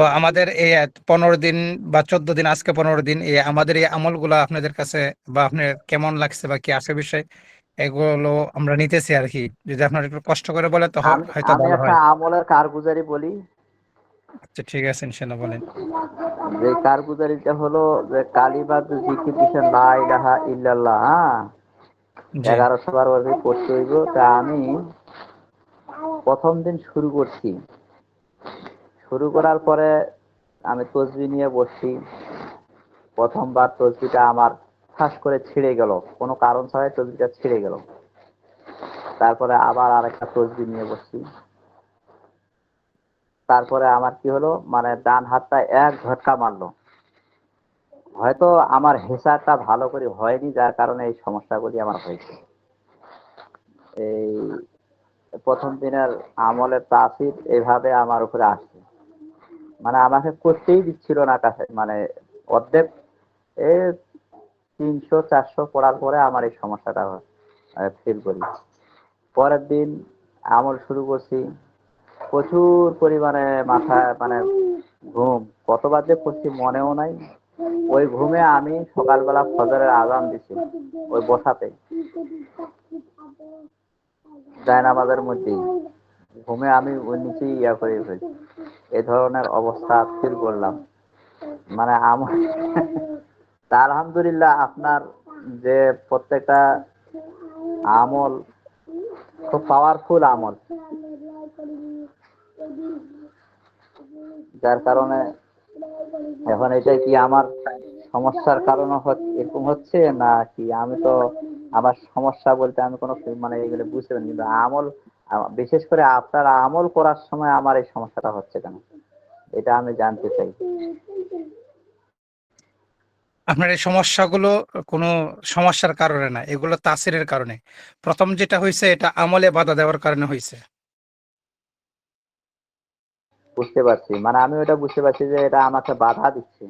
তো আমাদের এই 15 দিন বা 14 দিন, আজকে 15 দিন, এই আমাদের এই আমলগুলো আপনাদের কাছে বা আপনার কেমন লাগছে বা কি আসে বিষয়, এগুলো আমরা নিতেছি আর কি। যদি আপনার একটু কষ্ট করে বলে তো আমি হয়তো আমি ভালো একটা হয়। আমলের কারগুজারি বলি। আচ্ছা, ঠিক আছে, ইনশাল্লাহ বলেন। যে কারগুজারিটা হলো যে কালিমাত জিকির দিচ্ছেন লা ইলাহা ইল্লাল্লাহ, হ্যাঁ, জি। 1100 বার ওভাবে পড়তে হইব। তা আমি প্রথম দিন শুরু করছি। শুরু করার পরে আমি তসবি নিয়ে বসছি। প্রথমবার তসবিটা আমার ঠাস করে ছিঁড়ে গেল, কোনো কারণ ছাড়াই তসবিটা ছিঁড়ে গেল। তারপরে আবার আরেকটা তসবি নিয়ে বসছি। তারপরে আমার কি হলো, মানে ডান হাতটা এক ঝটকা মারলো। হয়তো আমার হিসাবটা ভালো করে হয়নি, যার কারণে এই সমস্যাগুলি আমার হয়েছে। এই প্রথম দিনের আমলের তাসির এইভাবে আমার উপরে আসছে, মানে আমাকে করতেই দিচ্ছিল না কাছে, মানে অর্ধেক এই 300-400 পড়ার পরে আমার এই সমস্যাটা ফিল করি। পরের দিন আমল শুরু করছি, প্রচুর পরিমাণে মাথায় মানে ঘুম, কতবার যে পড়ছি মনেও নাই। ওই ঘুমে আমি সকালবেলা ফজরের আজান দিছি, ওই বসাতে জায়নামাজের মধ্যেই ঘুমে আমি ওই নিচেই করে ফেলছি। এই ধরনের অবস্থা ফিল করলাম, মানে আমার তা আলহামদুলিল্লাহ আপনার যে প্রত্যেকটা আমল খুব পাওয়ারফুল আমল, যার কারণে এখন এটাই কি আমার সমস্যার কারণে এরকম হচ্ছে না কি, আমি তো আমার সমস্যা বলতে আমি কোনো মানে এগুলো বুঝতে পারি, কিন্তু আমল বিশেষ করে আপনার আমল করার সময় আমার এই সমস্যাটা হচ্ছে কেন, এটা আমি জানতে চাই। আপনার এই সমস্যাগুলো কোনো সমস্যার কারণে না, এগুলো তাসিরের কারণে। প্রথম যেটা হয়েছে এটা আমলে বাধা দেওয়ার কারণে হয়েছে। বুঝতে পারছি, মানে আমি ওটা বুঝতে পারছি যে এটা আমাকে বাধা দিচ্ছে।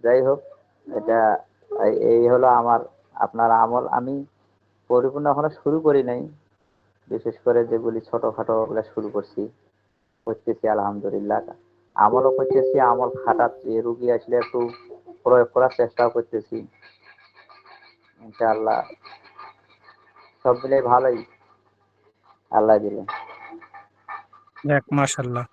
যাই হোক, এটা এই হলো আমার আপনার আমল। আমি পরিপূর্ণ এখনো শুরু করি নাই, বিশেষ করে যেগুলি ছোটখাটো ওগুলো শুরু করছি, করতেছি আলহামদুলিল্লাহ। আমলও করতেছি, আমল খাটাচ্ছি, রুগী আসলে একটু প্রয়োগ করার চেষ্টাও করতেছি ইনশাআল্লাহ। সব মিলে ভালোই, আল্লাহ দিলে। যাক, মাশাআল্লাহ।